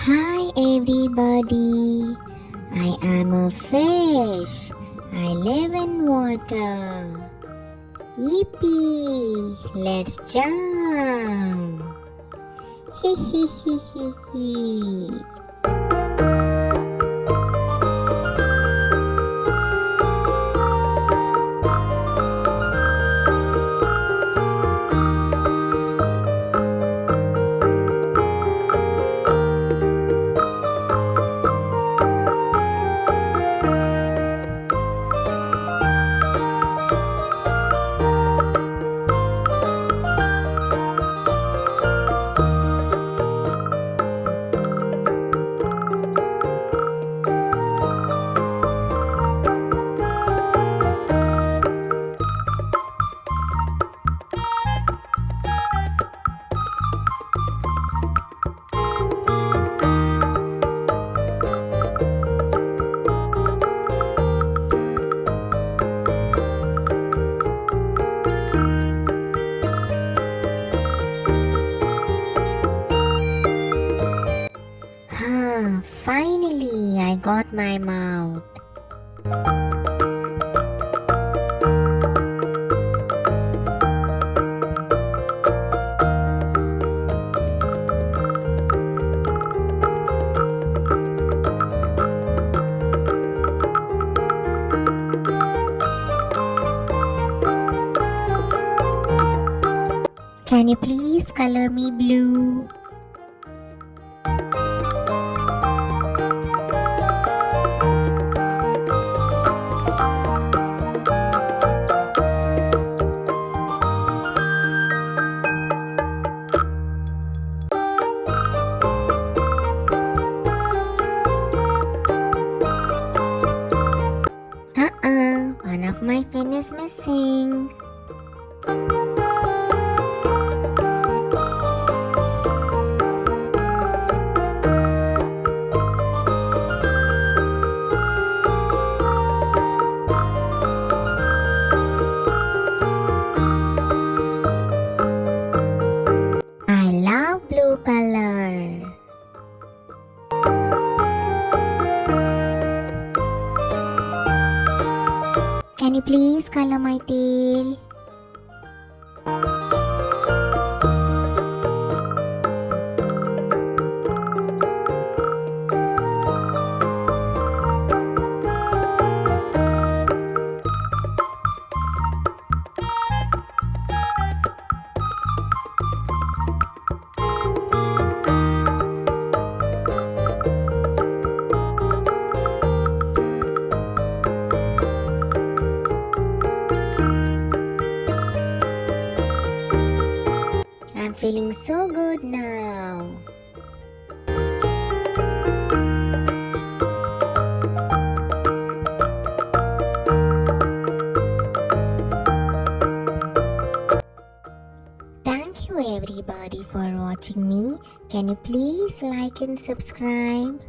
Hi everybody, I am a fish. I live in water. Yippee! Let's jump! Hee hee hee hee hee. Finally, I got my mouth. Can you please color me blue? One of my fin is missing. I love blue color. Can you please color my tail? I'm feeling so good now. Thank you everybody for watching me. Can you please like and subscribe?